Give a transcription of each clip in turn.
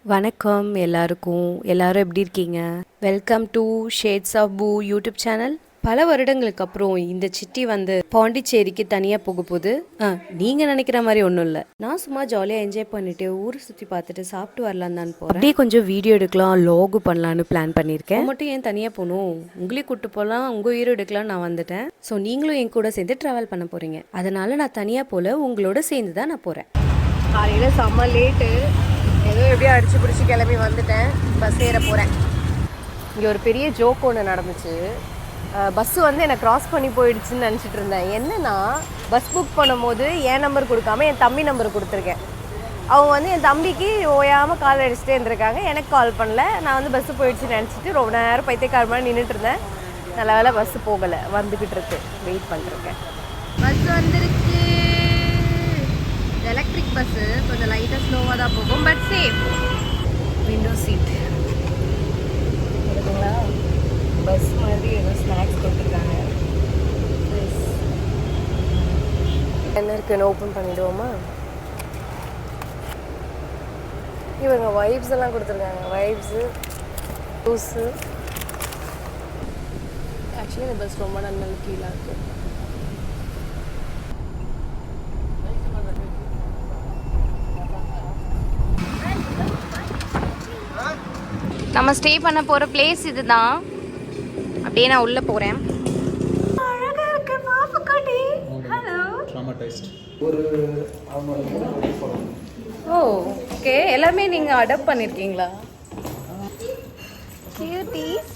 வணக்கம் எல்லாருக்கும். எல்லாரும் எப்படி இருக்கீங்க? வெல்கம் டு ஷேட்ஸ் ஆஃப் பூ யூடியூப் சேனல். பல வருடங்களுக்கு அப்புறம் இந்த சிட்டி வந்து பாண்டிச்சேரிக்கு தனியாக போக போகுது. நீங்கள் நினைக்கிற மாதிரி ஒன்றும் இல்லை. நான் சும்மா ஜாலியாக என்ஜாய் பண்ணிட்டு ஊரை சுற்றி பார்த்துட்டு சாப்பிட்டு வரலாம் தான் போகிறேன். அப்படியே கொஞ்சம் வீடியோ எடுக்கலாம், லாகு பண்ணலான்னு பிளான் பண்ணியிருக்கேன். மட்டும் ஏன் தனியாக போகணும், உங்களையும் கூப்பிட்டு போகலாம், உங்கள் உயிரை எடுக்கலாம் நான் வந்துட்டேன். ஸோ நீங்களும் என் கூட சேர்ந்து ட்ராவல் பண்ண போகிறீங்க. அதனால் நான் தனியாக போல உங்களோட சேர்ந்து தான் நான் போகிறேன். காலையில் செம்ம லேட்டு, ஏதோ எப்படியும் அடிச்சு பிடிச்சி கிளம்பி வந்துட்டேன். பஸ் ஏற போகிறேன். இங்கே ஒரு பெரிய ஜோக் ஒன்று நடந்துச்சு. பஸ்ஸு வந்து என்னை க்ராஸ் பண்ணி போயிடுச்சுன்னு நினச்சிட்டு இருந்தேன். என்னென்னா, பஸ் புக் பண்ணும்போது என் நம்பர் கொடுக்காம என் தம்பி நம்பர் கொடுத்துருக்கேன். அவங்க வந்து என் தம்பிக்கு ஓயாமல் கால் அடிச்சுட்டே இருந்திருக்காங்க, எனக்கு கால் பண்ணல. நான் வந்து பஸ்ஸு போயிடுச்சுன்னு நினச்சிட்டு ரொம்ப நேரம் பைத்தியக்கார மாதிரி நின்றுட்டு இருந்தேன். நல்ல வேலை பஸ்ஸு போகலை, வந்துக்கிட்டு இருக்கு, வெயிட் பண்ணிருக்கேன். பஸ் வந்துருச்சு. எலக்ட்ரிக் பஸ்ஸு கொஞ்சம் லைட்டாக ஸ்லோவாக தான் போகும், பட் சேஃப். விண்டோ சீட் இருக்குங்களா? பஸ் மாதிரி ஏதோ ஸ்நாக்ஸ் கொடுத்துருக்காங்க. என்ன இருக்குன்னு ஓப்பன் பண்ணிவிடுவோமா? இவங்க வைப்ஸ் எல்லாம் கொடுத்துருக்காங்க. Vibes, juice. ஆக்சுவலி இந்த பஸ் ரொம்ப நல்ல கீழாக இருக்குது. நம்ம ஸ்டே பண்ண போகிற பிளேஸ் இதுதான். அப்படியே நான் உள்ளே போகிறேன். அழகாக இருக்கு பாப்புக்குட்டி. ஹலோ. ஓ ஓகே, எல்லாமே நீங்கள் அடாப்ட் பண்ணியிருக்கீங்களா? கியூட்டீஸ்.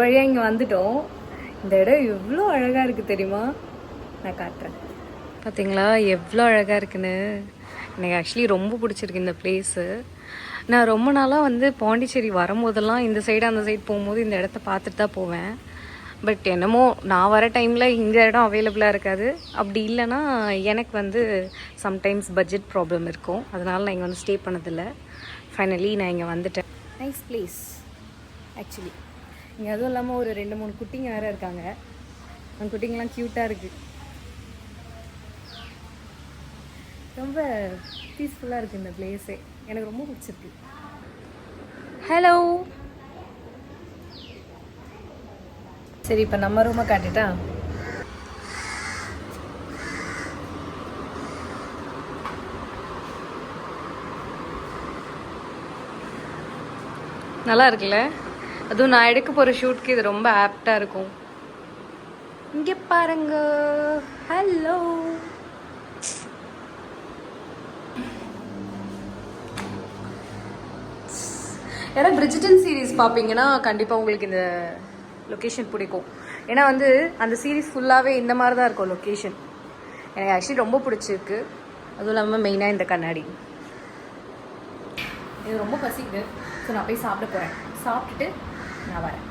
வழியாக இங்கே வந்துட்டோம். இந்த இடம் எவ்வளோ அழகாக இருக்குது தெரியுமா? நான் காட்டுறேன். பார்த்தீங்களா எவ்வளோ அழகாக இருக்குன்னு. எனக்கு ஆக்சுவலி ரொம்ப பிடிச்சிருக்கு இந்த பிளேஸு. நான் ரொம்ப நாளாக வந்து பாண்டிச்சேரி வரும்போதெல்லாம் இந்த சைடு அந்த சைடு போகும்போது இந்த இடத்த பார்த்துட்டு தான் போவேன். பட் என்னமோ நான் வர டைமில் இந்த இடம் அவைலபிளாக இருக்காது. அப்படி இல்லைன்னா எனக்கு வந்து சம்டைம்ஸ் பட்ஜெட் ப்ராப்ளம் இருக்கும். அதனால் நான் இங்கே வந்து ஸ்டே பண்ணதில்லை. ஃபைனலி நான் இங்கே வந்துட்டேன். Nice place actually. இங்கே அதுவும் இல்லாமல் ஒரு 2-3 குட்டிங்க வேறு இருக்காங்க. அந்த குட்டிங்கெலாம் க்யூட்டாக இருக்குது. ரொம்ப பீஸ்ஃபுல்லாக இருக்குது இந்த பிளேஸே. எனக்கு ரொம்ப பிடிச்சிருக்கு. ஹலோ. சரி, இப்போ நம்ம ரூமை காட்டிட்டா? நல்லா இருக்குல்ல? அதுவும் நான் எடுக்க போகிற ஷூட்க்கு இது ரொம்ப ஆப்டாக இருக்கும். இங்கே பாருங்க. ஹலோ. ஏன்னா பிரிஜிட்டன் சீரீஸ் பார்ப்பீங்கன்னா கண்டிப்பாக உங்களுக்கு இந்த லொக்கேஷன் பிடிக்கும். ஏன்னா வந்து அந்த சீரீஸ் ஃபுல்லாகவே இந்த மாதிரி தான் இருக்கும் லொக்கேஷன். எனக்கு ஆக்சுவலி ரொம்ப பிடிச்சிருக்கு. அதுவும் இல்லாமல் மெயினாக இந்த கண்ணாடி. இது ரொம்ப பசிக்குது. ஸோ நான் போய் சாப்பிட போகிறேன். சாப்பிட்டுட்டு நான் வரேன்.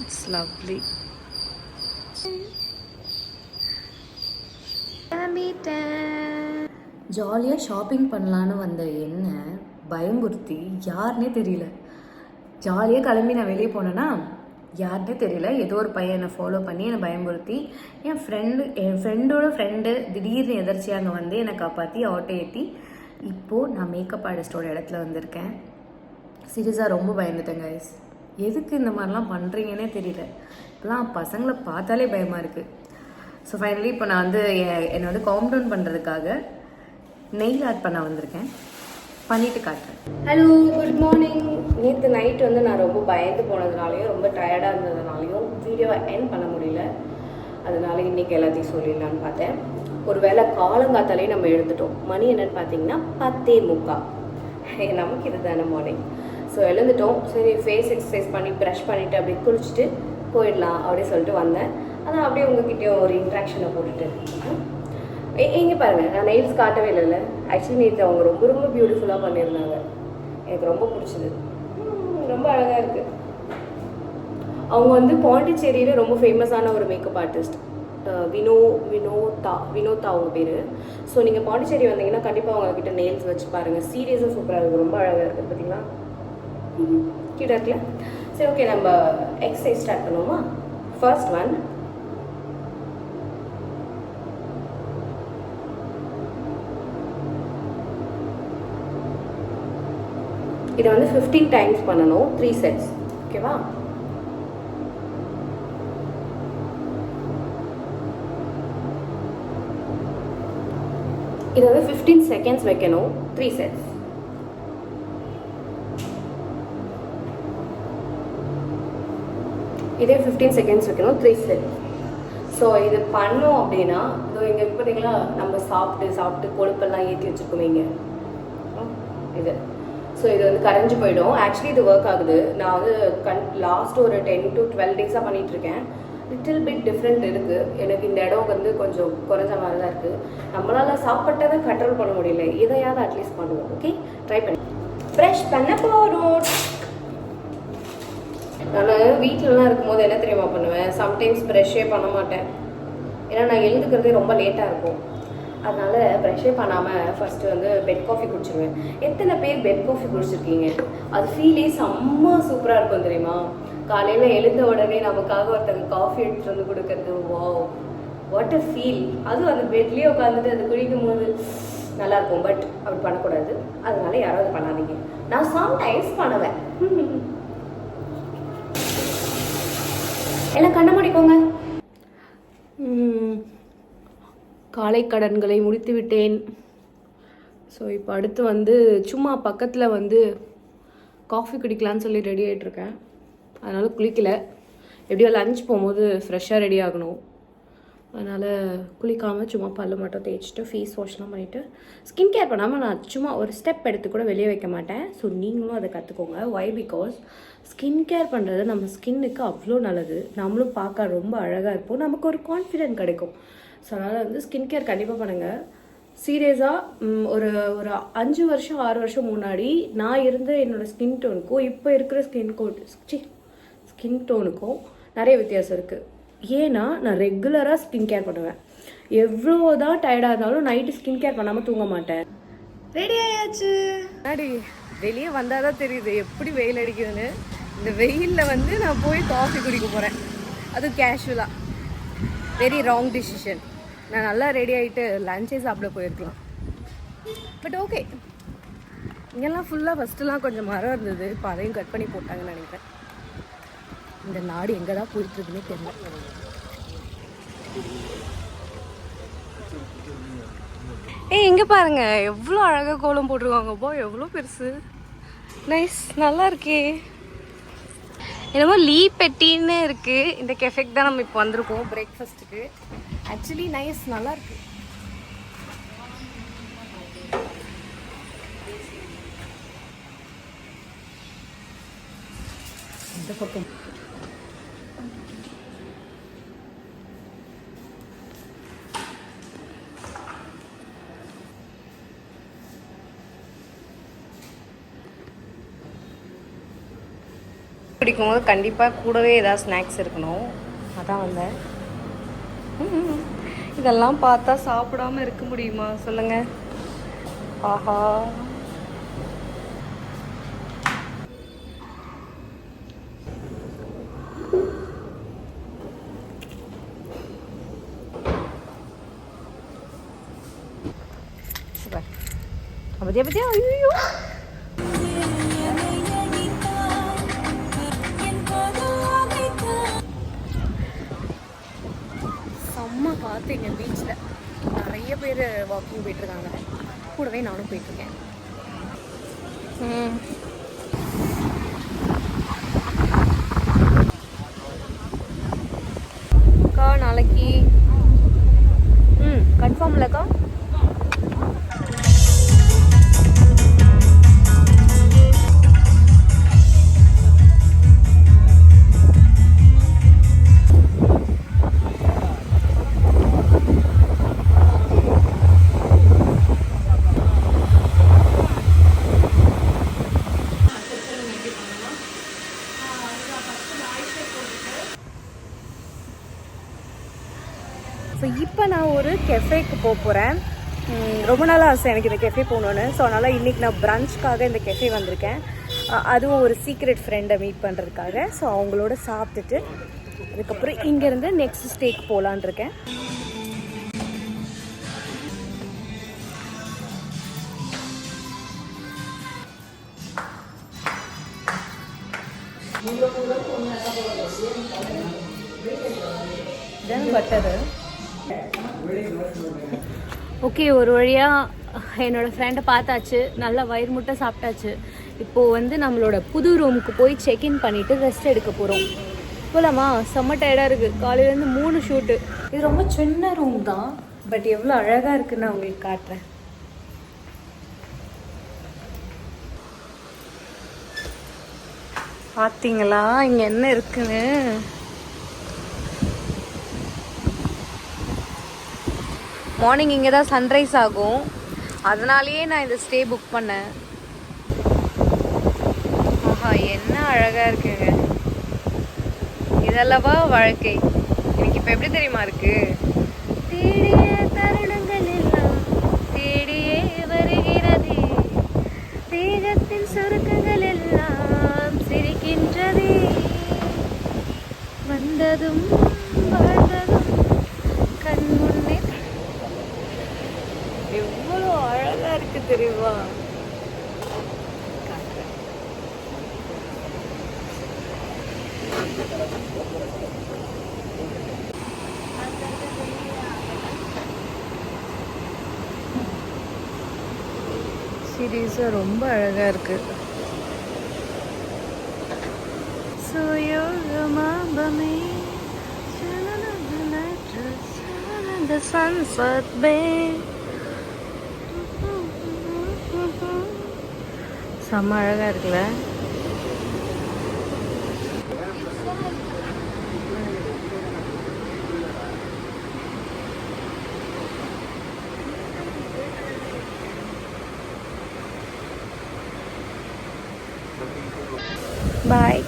It's lovely. ஜாலியாக ஷாப்பிங் பண்ணலான்னு வந்த என்ன பயம்புறுத்தி யாருன்னே தெரியல. ஜாலியாக கிளம்பி நான் வெளியே போனேன்னா யாருன்னே தெரியல. ஏதோ ஒரு பையன் என்னை ஃபாலோ பண்ணி என்னை பயம்புறுத்தி என் ஃப்ரெண்டோட ஃப்ரெண்டு திடீர்னு எதர்ச்சியாக அங்கே வந்து என்னை காப்பாற்றி ஆட்டோ ஏற்றி இப்போது நான் மேக்கப் ஆர்டிஸ்டோட இடத்துல வந்திருக்கேன். சீரியஸாக ரொம்ப பயந்துட்டேன் கைஸ். எதுக்கு இந்த மாதிரிலாம் பண்ணுறீங்கன்னே தெரியல. இப்போலாம் பசங்களை பார்த்தாலே பயமாக இருக்குது. ஸோ ஃபைனலி இப்போ நான் வந்து என்னை வந்து காம் டவுன் பண்ணுறதுக்காக நெயில் ஆர்ட் பண்ண வந்திருக்கேன். பண்ணிட்டு காட்டுறேன். Hello, good morning. நேற்று நைட் வந்து நான் ரொம்ப பயந்து போனதுனாலையும் ரொம்ப டயர்டாக இருந்ததுனாலையும் வீடியோவை எண்ட் பண்ண முடியல. அதனால இன்றைக்கி எல்லாத்தையும் சொல்லிடலான்னு பார்த்தேன். ஒரு வேளை காலங்காத்தாலே நம்ம எழுந்துட்டோம். மணி என்னன்னு பார்த்தீங்கன்னா 10:45. நமக்கு இது தானே மார்னிங். ஸோ எழுந்துட்டோம். சரி, ஃபேஸ் எக்ஸசைஸ் பண்ணி ப்ரஷ் பண்ணிவிட்டு அப்படியே குளிச்சுட்டு போயிடலாம் அப்படின்னு சொல்லிட்டு வந்தேன். ஆனால் அப்படியே உங்ககிட்டயும் ஒரு இன்ட்ராக்ஷனை போட்டுட்டு இங்கே பாருங்கள், நான் நெயில்ஸ் காட்டவே இல்லைல்ல. ஆக்சுவலி நேற்று அவங்க ரொம்ப ரொம்ப பியூட்டிஃபுல்லாக பண்ணியிருந்தாங்க. எனக்கு ரொம்ப பிடிச்சது. ரொம்ப அழகாக இருக்குது. அவங்க வந்து பாண்டிச்சேரியில் ரொம்ப ஃபேமஸான ஒரு மேக்கப் ஆர்டிஸ்ட். வினோதா அவங்க பேர். ஸோ நீங்கள் பாண்டிச்சேரி வந்தீங்கன்னா கண்டிப்பாக அவங்கக்கிட்ட நெயில்ஸ் வச்சு பாருங்கள். சீரியஸாக சூப்பராக இருக்குது. ரொம்ப அழகாக இருக்குது. பார்த்தீங்களா? கியூட்டாக இருக்குல்ல? சரி, ஓகே, நம்ம எக்ஸசைஸ் ஸ்டார்ட் பண்ணுவோமா? ஃபர்ஸ்ட் ஒன் இதை வந்து 15 டைம்ஸ் பண்ணணும், 3 செட்ஸ். ஓகேவா? இதை வந்து 15 செகண்ட்ஸ் வைக்கணும், 3 செட்ஸ். இதே 15 செகண்ட்ஸ் வைக்கணும், 3 செட்ஸ். ஸோ இது பண்ணோம் அப்படின்னா, இதோ இங்கே பார்த்தீங்களா, நம்ம சாப்பிட்டு கொழுப்பெல்லாம் ஏற்றி வச்சுருக்கோம் இங்கே இது. ஸோ இது வந்து கரைஞ்சி போயிடும். ஆக்சுவலி இது ஒர்க் ஆகுது. நான் வந்து லாஸ்ட் ஒரு 10 to 12 டேஸாக பண்ணிகிட்ருக்கேன். லிட்டில் பிட் டிஃப்ரெண்ட் இருக்குது. எனக்கு இந்த இடம் வந்து கொஞ்சம் குறைஞ்ச மாதிரி தான் இருக்குது. நம்மளால் சாப்பிட்டதை கண்ட்ரோல் பண்ண முடியல. இதையாவது அட்லீஸ்ட் பண்ணுவோம். ஓகே, ட்ரை பண்ணி ப்ரஷ் பண்ண போகிறோம். நான் வீட்டிலலாம் இருக்கும்போது என்ன தெரியுமா பண்ணுவேன், சம்டைம்ஸ் ப்ரெஷ்ஷே பண்ண மாட்டேன். ஏன்னா நான் எழுதுக்கிறதே ரொம்ப லேட்டாக இருக்கும். அதனால் ப்ரெஷ்ஷே பண்ணாமல் ஃபஸ்ட்டு வந்து பெட் காஃபி குடிச்சிடுவேன். எத்தனை பேர் பெட் காஃபி குடிச்சிருக்கீங்க? அது ஃபீலே செம்ம சூப்பராக இருக்கும் தெரியுமா? காலையில் எழுந்த உடனே நமக்காக ஒருத்தங்க காஃபி எடுத்துகிட்டு வந்து கொடுக்கறது, வாவ் வாட் அ ஃபீல். அதுவும் அந்த பெட்லேயே உட்காந்துட்டு அது குடிக்கும் போது நல்லாயிருக்கும். பட் அப்படி பண்ணக்கூடாது. அதனால யாராவது பண்ணாதீங்க. நான் சம்டைம்ஸ் பண்ணுவேன். எல்லாம் கண்ண முடிக்கோங்க. காலை கடன்களை முடித்து விட்டேன். ஸோ இப்போ அடுத்து வந்து சும்மா பக்கத்தில் வந்து காஃபி குடிக்கலான்னு சொல்லி ரெடி ஆகிட்ருக்கேன். அதனால் குளிக்கலை. எப்படியோ லஞ்ச் போகும்போது ஃப்ரெஷ்ஷாக ரெடி ஆகணும். அதனால் குளிக்காமல் சும்மா பல்லு மட்டும் தேய்ச்சிட்டு ஃபேஸ் வாஷ்லாம் பண்ணிவிட்டு ஸ்கின் கேர் பண்ணாமல் நான் சும்மா ஒரு ஸ்டெப் எடுத்து கூட வெளியே வைக்க மாட்டேன். ஸோ நீங்களும் அதை கற்றுக்கோங்க. ஒய்? பிகாஸ் ஸ்கின் கேர் பண்ணுறது நம்ம ஸ்கின்னுக்கு அவ்வளோ நல்லது. நம்மளும் பார்க்க ரொம்ப அழகாக இருப்போம். நமக்கு ஒரு கான்ஃபிடென்ட் கிடைக்கும். ஸோ அதனால் வந்து ஸ்கின் கேர் கண்டிப்பாக பண்ணுங்கள். சீரியஸாக ஒரு 5 வருஷம் 6 வருஷம் முன்னாடி நான் இருந்த என்னோடய ஸ்கின் டோனுக்கும் இப்போ இருக்கிற ஸ்கின் டோனுக்கும் நிறைய வித்தியாசம் இருக்குது. ஏன்னா நான் ரெகுலராக ஸ்கின் கேர் பண்ணுவேன். எவ்வளோ தான் டயர்டாக இருந்தாலும் நைட்டு ஸ்கின் கேர் பண்ணாமல் தூங்க மாட்டேன். ரெடி ஆயாச்சு. முன்னாடி வெளியே வந்தால் தான் தெரியுது எப்படி வெயில் அடிக்குதுன்னு. இந்த வெயிலில் வந்து நான் போய் காஃபி குடிக்க போகிறேன். அது கேஷுவலாக. Very wrong decision. நான் நல்லா ரெடி ஆகிட்டு லஞ்சே சாப்பிட போயிருக்கலாம். But okay. இங்கெல்லாம் ஃபுல்லாக ஃபஸ்ட்டுலாம் கொஞ்சம் மரம் இருந்தது. இப்போ அதையும் கட் பண்ணி போட்டாங்கன்னு நினைக்கிறேன். இந்த நாடு எங்கே தான் போயிட்டுருக்குன்னே தெரியல. இங்கே பாருங்க எவ்வளோ அழகாக கோலம் போட்டிருக்காங்க. போ எவ்வளோ பெருசு. நைஸ், நல்லா இருக்கே. என்னமோ லீ பெட்டின்னு இருக்குது. இந்த கெஃபேக்கு தான் நம்ம இப்போ வந்திருக்கோம் பிரேக்ஃபாஸ்ட்டுக்கு. ஆக்சுவலி நைஸ், நல்லா இருக்கு. இந்த பக்கம் பிடிக்கும்போது கண்டிப்பாக கூடவே ஏதாவது ஸ்நாக்ஸ் இருக்கணும். அதான் வந்தேன். இதெல்லாம் பார்த்தா சாப்பிடாம இருக்க முடியுமா சொல்லுங்க? ஆஹா, பத்தியா பத்தியா. ஐயோ, செம்ம காற்று எங்கள் பீச்சில். நிறைய பேர் வாக்கிங் போயிட்டுருக்காங்க. கூடவே நானும் போயிட்டுருக்கேன். அக்கா நாளைக்கு கன்ஃபார்ம் இல்லைக்கா? ஸோ இப்போ நான் ஒரு கெஃபேக்கு போகிறேன். ரொம்ப நாள் ஆசை எனக்கு இந்த கெஃபே போகணுன்னு. ஸோ அதனால் இன்றைக்கி நான் பிரஞ்சுக்காக இந்த கெஃபே வந்திருக்கேன். அதுவும் ஒரு சீக்ரெட் ஃப்ரெண்டை மீட் பண்ணுறதுக்காக. ஸோ அவங்களோட சாப்பிட்டுட்டு அதுக்கப்புறம் இங்கேருந்து நெக்ஸ்ட் ஸ்டேக்கு போகலான் இருக்கேன். பட்டரு. ஓகே, ஒரு வழியாக என்னோடய ஃப்ரெண்டை பார்த்தாச்சு, நல்லா வயிறு முட்டை சாப்பிட்டாச்சு. இப்போது வந்து நம்மளோட புது ரூமுக்கு போய் செக்இன் பண்ணிவிட்டு ரெஸ்ட் எடுக்க போகிறோம். போகலாமா? செம்ம டயர்டாக இருக்குது. காலையிலேருந்து 3 ஷூட்டு. இது ரொம்ப சின்ன ரூம் தான், பட் எவ்வளோ அழகாக இருக்குன்னு நான் உங்களுக்கு காட்டுறேன். பார்த்தீங்களா இங்கே என்ன இருக்குன்னு? மார்னிங் இங்கே தான் சன்ரைஸ் ஆகும், அதனாலேயே நான் இந்த ஸ்டே புக் பண்ணேன். ஆஹா, என்ன அழகாக இருக்குங்க. இதல்லவா வாழ்க்கை. எனக்கு இப்போ எப்படி தெரியுமா இருக்கு? தேடிய தருணங்கள் எல்லாம் தேடியே வருகிறது, தேகத்தின் சுருக்கங்கள் எல்லாம் சிரிக்கின்றதே, வந்ததும் வாழ்ந்ததும் கண் முன்னே. எவ்வளோ அழகா இருக்கு தெரியுமா? சீரியஸா ரொம்ப அழகா இருக்கு. செம்ம அழகா இருக்குல்ல? பாய்.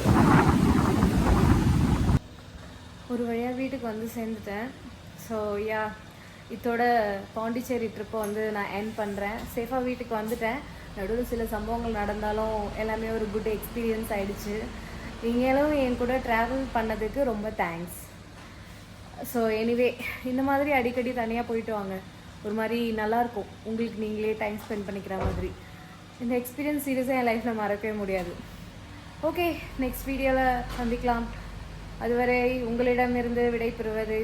ஒரு வழியாக வீட்டுக்கு வந்து சேர்ந்துட்டேன். ஸோ இதோட பாண்டிச்சேரி ட்ரிப்பை வந்து நான் எண்ட் பண்ணுறேன். சேஃபாக வீட்டுக்கு வந்துட்டேன். நடுவில் சில சம்பவங்கள் நடந்தாலும் எல்லாமே ஒரு குட் எக்ஸ்பீரியன்ஸ் ஆகிடுச்சு. நீங்களும் என் கூட ட்ராவல் பண்ணதுக்கு ரொம்ப தேங்க்ஸ். ஸோ எனிவே, இந்த மாதிரி அடிக்கடி தனியாக போயிட்டு வாங்க, ஒரு மாதிரி நல்லாயிருக்கும். உங்களுக்கு நீங்களே டைம் ஸ்பெண்ட் பண்ணிக்கிற மாதிரி. இந்த எக்ஸ்பீரியன்ஸ் சீரியஸாக என் லைஃப்பில் மறக்கவே முடியாது. ஓகே, நெக்ஸ்ட் வீடியோவில் சந்திக்கலாம். அதுவரை உங்களிடமிருந்து விடை பெறுவது